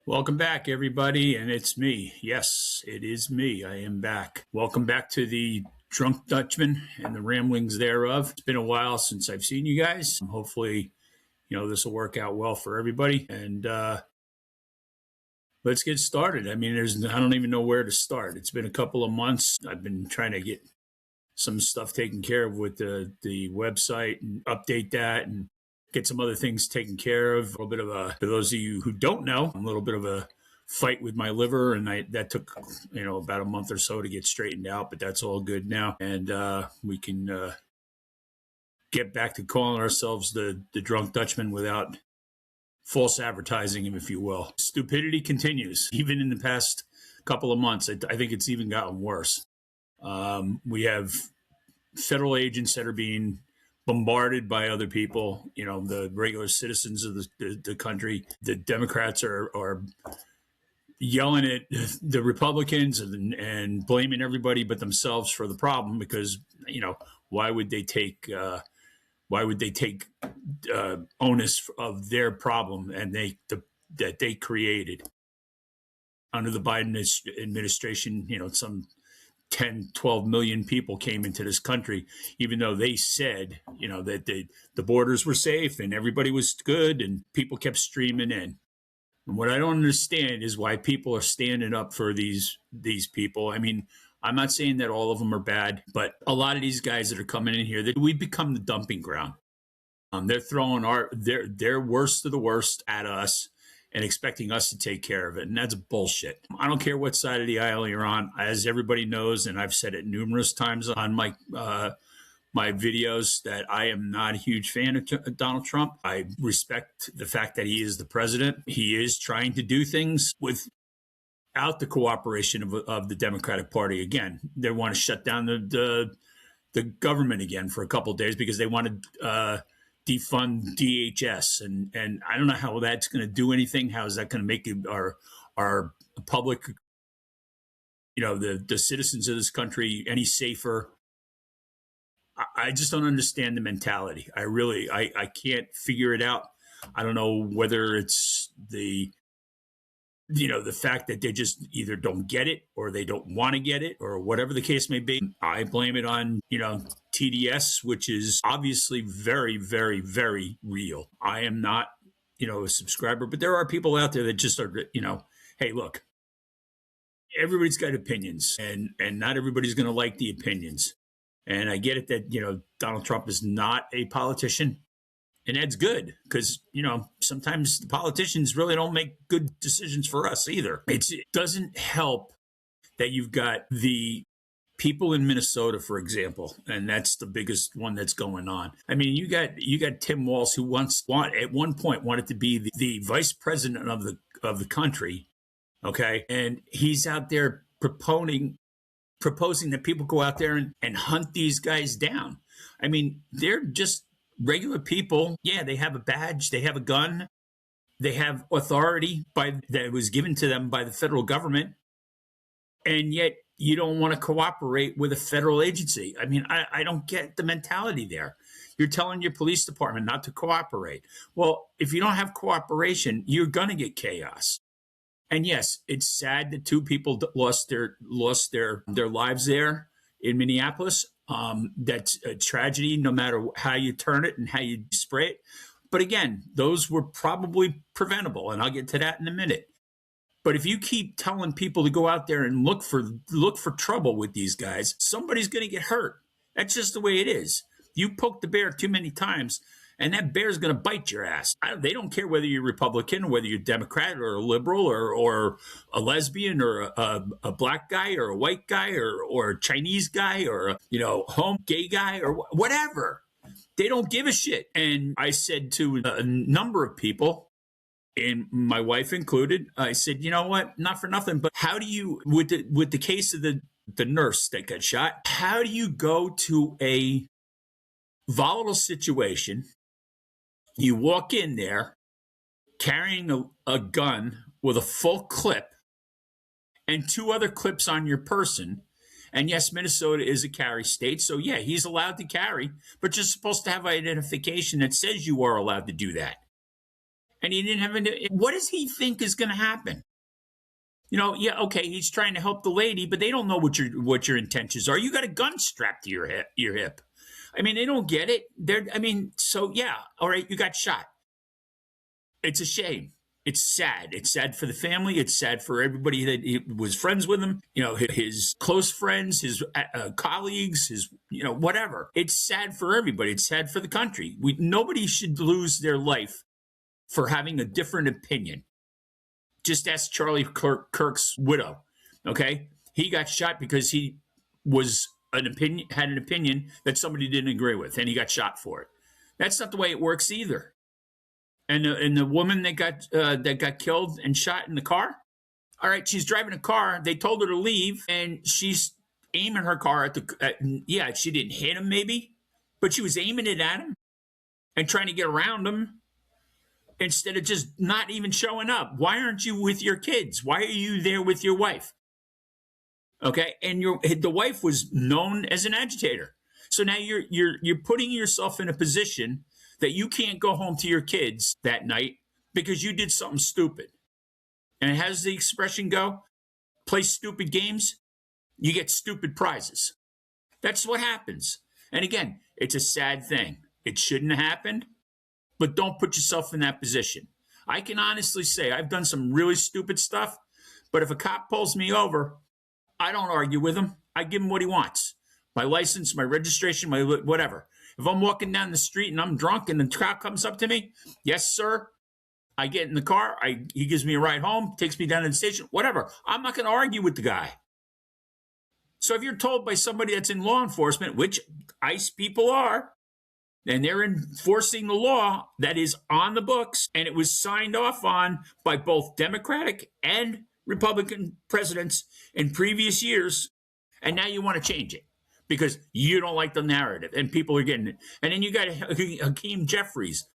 Welcome back, everybody, and it's me. Yes, it is me. I am back. Welcome back to the Drunk Dutchman and the ramblings thereof. It's been a while since I've seen you guys. Hopefully, this will work out well for everybody. And let's get started. I don't even know where to start. It's been a couple of months. I've been trying to get some stuff taken care of with the website and update that and get some other things taken care of. A little bit of for those of you who don't know, a little bit of a fight with my liver, and that took about a month or so to get straightened out, but that's all good now, and we can get back to calling ourselves the Drunk Dutchman without false advertising, if you will. Stupidity continues, even in the past couple of months. I think it's even gotten worse. We have federal agents that are being bombarded by other people, the regular citizens of the country. The Democrats are yelling at the Republicans and blaming everybody but themselves for the problem because, why would they take onus of their problem and that they created under the Biden administration? Some 10, 12 million people came into this country, even though they said, that the borders were safe and everybody was good and people kept streaming in. And what I don't understand is why people are standing up for these people. I'm not saying that all of them are bad, but a lot of these guys that are coming in here, that we become the dumping ground. They're throwing their worst of the worst at us and expecting us to take care of it. And that's bullshit. I don't care what side of the aisle you're on. As everybody knows, and I've said it numerous times on my videos, that I am not a huge fan of Donald Trump. I respect the fact that he is the president. He is trying to do things without the cooperation of the Democratic Party. Again, they want to shut down the government again for a couple of days because they want to defund DHS, and I don't know how that's going to do anything. How is that going to make our public, the citizens of this country, any safer? I just don't understand the mentality. I can't figure it out. I don't know whether it's the fact that they just either don't get it or they don't want to get it or whatever the case may be. I blame it on, TDS, which is obviously very, very, very real. I am not, a subscriber, but there are people out there that just are, hey, look, everybody's got opinions and not everybody's going to like the opinions. And I get it that, Donald Trump is not a politician. And that's good because, sometimes the politicians really don't make good decisions for us either. It doesn't help that you've got the people in Minnesota, for example, and that's the biggest one that's going on. You got Tim Walz, who at one point wanted to be the vice president of the country. Okay. And he's out there proposing that people go out there and hunt these guys down. They're just regular people. Yeah, they have a badge, they have a gun, they have authority that was given to them by the federal government, and yet you don't want to cooperate with a federal agency. I don't get the mentality there. You're telling your police department not to cooperate. Well, if you don't have cooperation, you're going to get chaos. And yes, it's sad that two people lost their lives there in Minneapolis. That's a tragedy, no matter how you turn it and how you spray it. But again, those were probably preventable, and I'll get to that in a minute. But if you keep telling people to go out there and look for trouble with these guys, somebody's going to get hurt. That's just the way it is. You poke the bear too many times, and that bear's going to bite your ass. They don't care whether you're Republican, or whether you're Democrat or a liberal or a lesbian or a black guy or a white guy or a Chinese guy or a gay guy or whatever. They don't give a shit. And I said to a number of people, and my wife included, I said, you know what? Not for nothing, but how do you, with the case of the nurse that got shot, how do you go to a volatile situation? You walk in there carrying a gun with a full clip and two other clips on your person. And yes, Minnesota is a carry state. So yeah, he's allowed to carry, but you're supposed to have identification that says you are allowed to do that. and he didn't have any. What does he think is going to happen? Yeah, okay, he's trying to help the lady, but they don't know what your intentions are. You got a gun strapped to your hip. I mean, they don't get it. So yeah, all right, you got shot. It's a shame. It's sad. It's sad for the family. It's sad for everybody that he was friends with him. His close friends, his colleagues, his whatever. It's sad for everybody. It's sad for the country. Nobody should lose their life for having a different opinion. Just ask Charlie Kirk's widow. Okay, he got shot because he had an opinion that somebody didn't agree with, and he got shot for it. That's not the way it works either. And the woman that got killed and shot in the car. All right, she's driving a car. They told her to leave, and she's aiming her car at she didn't hit him maybe, but she was aiming it at him and trying to get around him instead of just not even showing up. Why aren't you with your kids? Why are you there with your wife? Okay, and the wife was known as an agitator. So now you're putting yourself in a position that you can't go home to your kids that night because you did something stupid. And how does the expression go? Play stupid games, you get stupid prizes. That's what happens. And again, it's a sad thing. It shouldn't have happened, but don't put yourself in that position. I can honestly say I've done some really stupid stuff, but if a cop pulls me over, I don't argue with him. I give him what he wants. My license, my registration, my whatever. If I'm walking down the street and I'm drunk and the cop comes up to me, yes, sir. I get in the car. He gives me a ride home, takes me down to the station, whatever. I'm not going to argue with the guy. So if you're told by somebody that's in law enforcement, which ICE people are, and they're enforcing the law that is on the books, and it was signed off on by both Democratic and Republican presidents in previous years, and now you want to change it because you don't like the narrative, and people are getting it. And then you got Hakeem Jeffries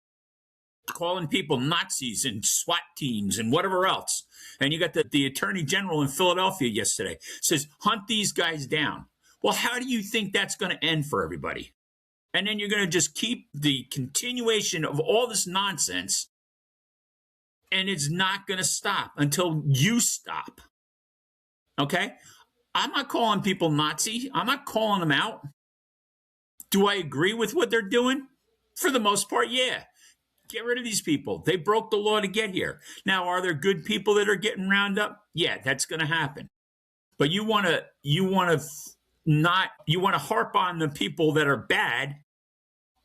calling people Nazis and SWAT teams and whatever else. And you got the Attorney General in Philadelphia yesterday says, hunt these guys down. Well, how do you think that's going to end for everybody? And then you're going to just keep the continuation of all this nonsense, and it's not going to stop until you stop. Okay? I'm not calling people Nazi. I'm not calling them out. Do I agree with what they're doing? For the most part, yeah. Get rid of these people. They broke the law to get here. Now, are there good people that are getting rounded up? Yeah, that's going to happen. But you want to harp on the people that are bad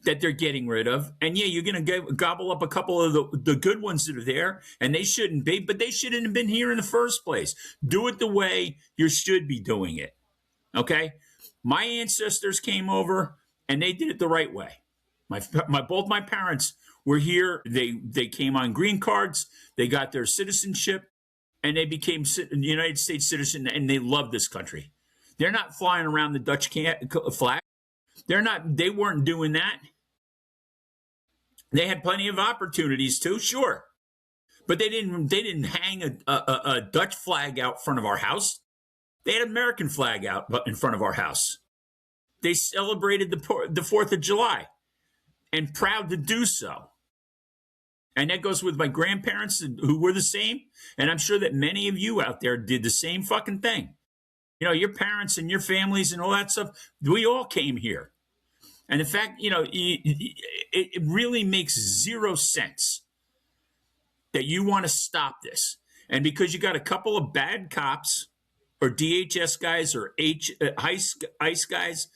that they're getting rid of. And yeah, you're going to gobble up a couple of the good ones that are there, and they shouldn't be, but they shouldn't have been here in the first place. Do it the way you should be doing it. Okay? My ancestors came over, and they did it the right way. Both my parents were here. They came on green cards. They got their citizenship, and they became United States citizens, and they love this country. They're not flying around the Dutch flag. They weren't doing that. They had plenty of opportunities to, sure. But they didn't hang a Dutch flag out front of our house. They had an American flag out in front of our house. They celebrated the 4th of July, and proud to do so. And that goes with my grandparents who were the same. And I'm sure that many of you out there did the same fucking thing. Your parents and your families and all that stuff, we all came here. And in fact, it really makes zero sense that you want to stop this. And because you got a couple of bad cops or DHS guys or ICE guys,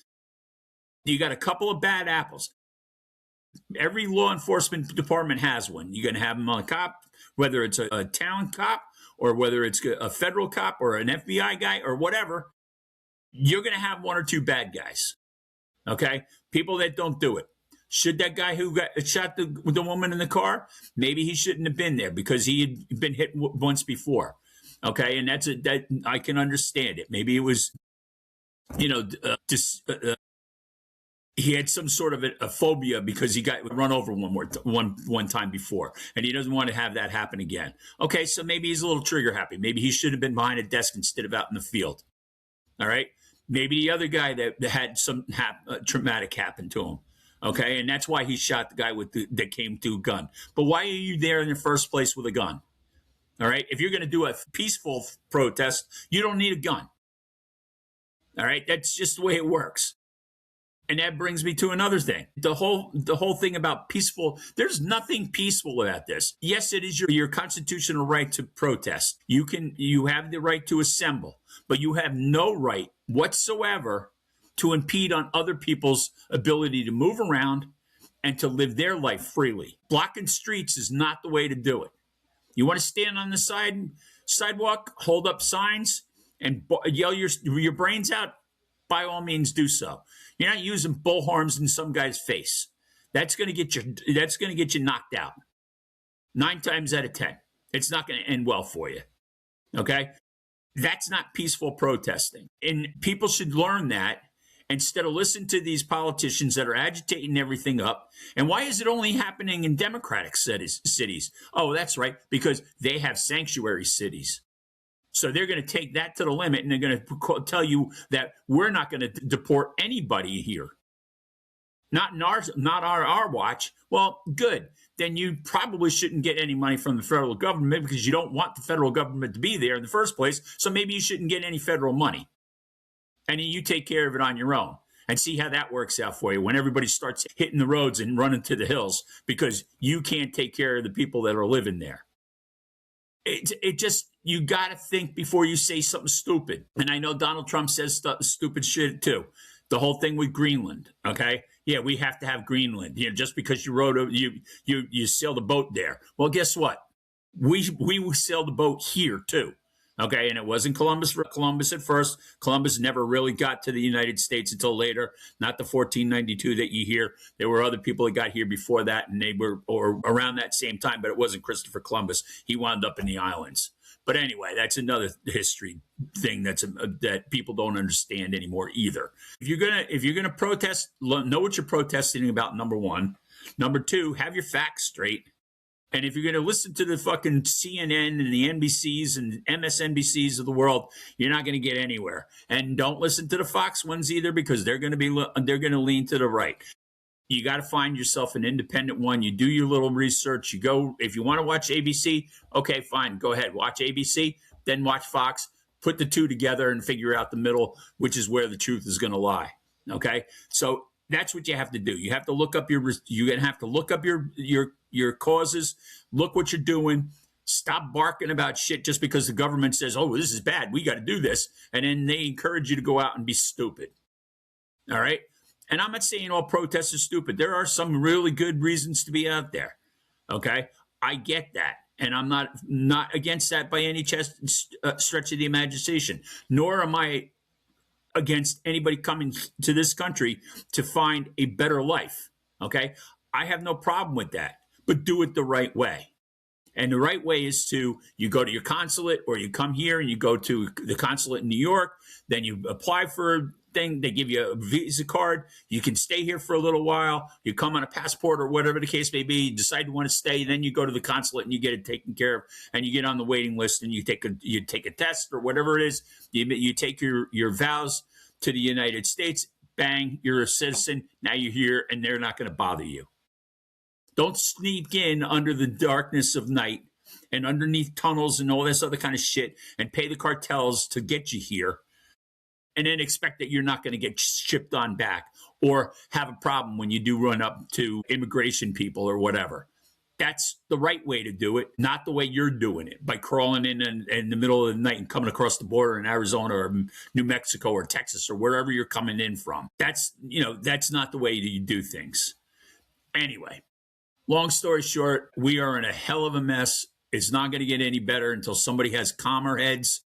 you got a couple of bad apples. Every law enforcement department has one. You're going to have them on a cop, whether it's a town cop or whether it's a federal cop or an FBI guy or whatever. You're going to have one or two bad guys. Okay? People that don't do it. Should that guy who shot the woman in the car, maybe he shouldn't have been there because he had been hit once before. Okay? And that I can understand it. Maybe it was, he had some sort of a phobia because he got run over one time before, and he doesn't want to have that happen again. Okay, so maybe he's a little trigger happy. Maybe he should have been behind a desk instead of out in the field. All right? Maybe the other guy that had some traumatic happen to him. Okay, and that's why he shot the guy that came to a gun. But why are you there in the first place with a gun? All right, if you're going to do a peaceful protest, you don't need a gun. All right, that's just the way it works. And that brings me to another thing. The whole thing about peaceful, there's nothing peaceful about this. Yes, it is your constitutional right to protest. You have the right to assemble, but you have no right whatsoever to impede on other people's ability to move around and to live their life freely. Blocking streets is not the way to do it. You want to stand on the sidewalk, hold up signs, and yell your brains out? By all means, do so. You're not using bullhorns in some guy's face. That's going to get you knocked out. 9 times out of 10, it's not going to end well for you. Okay, that's not peaceful protesting, and people should learn that instead of listening to these politicians that are agitating everything up. And why is it only happening in Democratic cities? Oh, that's right, because they have sanctuary cities. So they're going to take that to the limit, and they're going to tell you that we're not going to deport anybody here. Not our watch. Well, good. Then you probably shouldn't get any money from the federal government because you don't want the federal government to be there in the first place. So maybe you shouldn't get any federal money. And then you take care of it on your own and see how that works out for you when everybody starts hitting the roads and running to the hills because you can't take care of the people that are living there. It just, you got to think before you say something stupid. And I know Donald Trump says stupid shit too. The whole thing with Greenland, okay? Yeah, we have to have Greenland. Just because you sailed a boat there. Well, guess what? We sailed a boat here too. Okay, and it wasn't Columbus at first. Columbus never really got to the United States until later, not the 1492 that you hear. There were other people that got here before that, and they were or around that same time, but it wasn't Christopher Columbus. He wound up in the islands. But anyway, that's another history thing that people don't understand anymore either. If you're gonna protest, know what you're protesting about. Number one, number two, have your facts straight. And if you're going to listen to the fucking CNN and the NBCs and MSNBCs of the world, you're not going to get anywhere. And don't listen to the Fox ones either because they're going to lean to the right. You got to find yourself an independent one. You do your little research. You go, if you want to watch ABC, okay, fine, go ahead, watch ABC, then watch Fox. Put the two together and figure out the middle, which is where the truth is going to lie. Okay, so that's what you have to do. You have to look up your causes, look what you're doing, stop barking about shit just because the government says, oh, this is bad, we got to do this, and then they encourage you to go out and be stupid. All right? And I'm not saying all protests are stupid. There are some really good reasons to be out there. Okay? I get that. And I'm not against that by any stretch of the imagination, nor am I against anybody coming to this country to find a better life. Okay? I have no problem with that, but do it the right way. And the right way is you go to your consulate, or you come here and you go to the consulate in New York, then you apply for a thing, they give you a visa card, you can stay here for a little while, you come on a passport or whatever the case may be, you decide you want to stay, then you go to the consulate and you get it taken care of, and you get on the waiting list and you take a test or whatever it is, you take your vows to the United States, bang, you're a citizen, now you're here, and they're not going to bother you. Don't sneak in under the darkness of night and underneath tunnels and all this other kind of shit and pay the cartels to get you here and then expect that you're not going to get shipped on back or have a problem when you do run up to immigration people or whatever. That's the right way to do it, not the way you're doing it, by crawling in the middle of the night and coming across the border in Arizona or New Mexico or Texas or wherever you're coming in from. That's not the way you do things. Anyway. Long story short, we are in a hell of a mess. It's not going to get any better until somebody has calmer heads.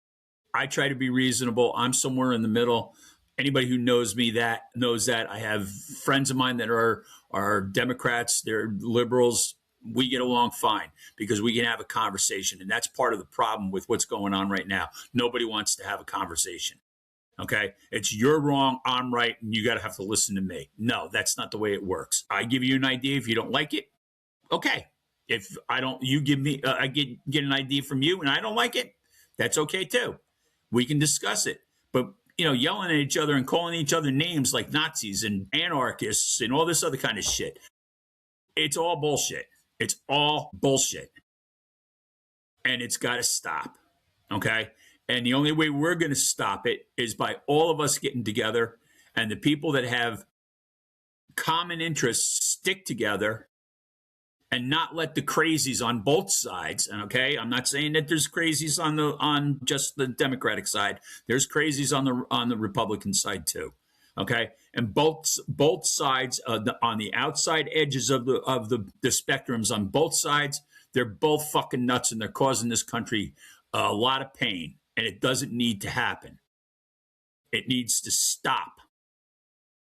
I try to be reasonable. I'm somewhere in the middle. Anybody who knows me knows that. I have friends of mine that are Democrats. They're liberals. We get along fine because we can have a conversation. And that's part of the problem with what's going on right now. Nobody wants to have a conversation. Okay, it's you're wrong, I'm right, and you got to have to listen to me. No, that's not the way it works. I give you an idea. If you don't like it, okay. If I don't, you give me, I get an idea from you and I don't like it, that's okay too. We can discuss it. But yelling at each other and calling each other names like Nazis and anarchists and all this other kind of shit. It's all bullshit. It's all bullshit. And it's got to stop. Okay? And the only way we're going to stop it is by all of us getting together, and the people that have common interests stick together and not let the crazies on both sides. And okay, I'm not saying that there's crazies on just the Democratic side. There's crazies on the Republican side too. Okay, and both sides on the outside edges of the spectrums on both sides, they're both fucking nuts, and they're causing this country a lot of pain, and it doesn't need to happen. It needs to stop.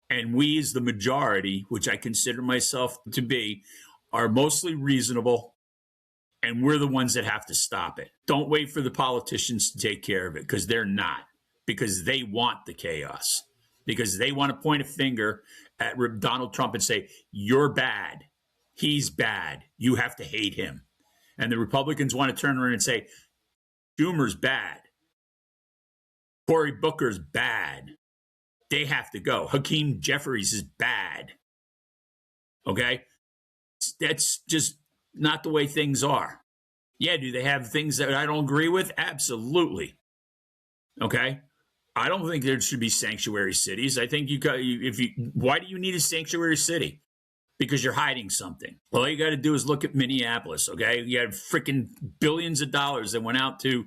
And we, as the majority, which I consider myself to be, are mostly reasonable, and we're the ones that have to stop it. Don't wait for the politicians to take care of it, because they're not, because they want the chaos, because they want to point a finger at Donald Trump and say, you're bad, he's bad, you have to hate him. And the Republicans want to turn around and say, Schumer's bad, Cory Booker's bad, they have to go, Hakeem Jeffries is bad. Okay? That's just not the way things are. Yeah, do they have things that I don't agree with? Absolutely. Okay? I don't think there should be sanctuary cities. I think why do you need a sanctuary city? Because you're hiding something. All you got to do is look at Minneapolis, okay? You had freaking billions of dollars that went out to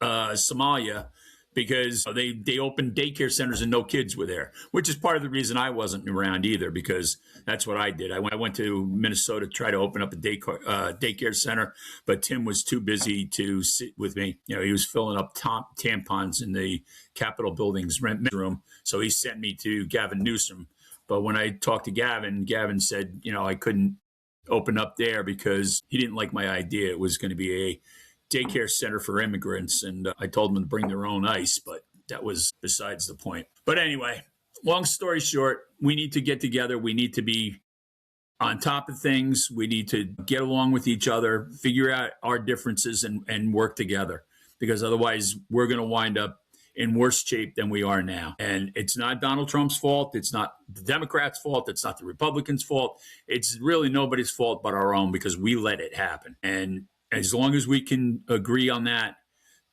Somalia because they opened daycare centers and no kids were there, which is part of the reason I wasn't around either, because that's what I did. I went to Minnesota to try to open up a daycare center, but Tim was too busy to sit with me. He was filling up tampons in the Capitol building's rent room, so he sent me to Gavin Newsom. But when I talked to Gavin said, I couldn't open up there because he didn't like my idea. It was going to be a daycare center for immigrants, and I told them to bring their own ice, but that was besides the point. But anyway, long story short, we need to get together. We need to be on top of things. We need to get along with each other, figure out our differences, and work together, because otherwise we're going to wind up in worse shape than we are now. And it's not Donald Trump's fault. It's not the Democrats' fault. It's not the Republicans' fault. It's really nobody's fault but our own, because we let it happen. And as long as we can agree on that,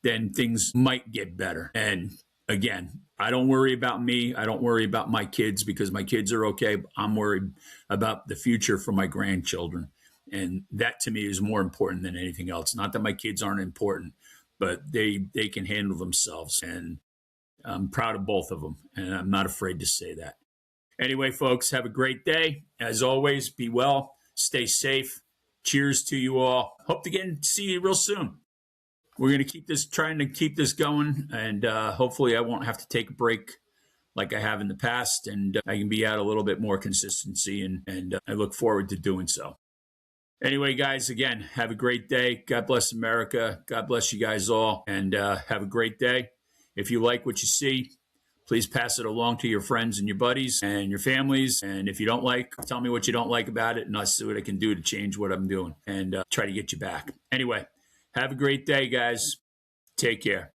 then things might get better. And again, I don't worry about me. I don't worry about my kids, because my kids are okay. I'm worried about the future for my grandchildren. And that to me is more important than anything else. Not that my kids aren't important, but they can handle themselves. And I'm proud of both of them. And I'm not afraid to say that. Anyway, folks, have a great day. As always, be well, stay safe. Cheers to you all. Hope to see you real soon. We're going to trying to keep this going, and hopefully I won't have to take a break like I have in the past, and I can be out a little bit more consistency, and I look forward to doing so. Anyway, guys, again, have a great day. God bless America. God bless you guys all, and have a great day. If you like what you see, please pass it along to your friends and your buddies and your families. And if you don't like, tell me what you don't like about it, and I'll see what I can do to change what I'm doing and try to get you back. Anyway, have a great day, guys. Take care.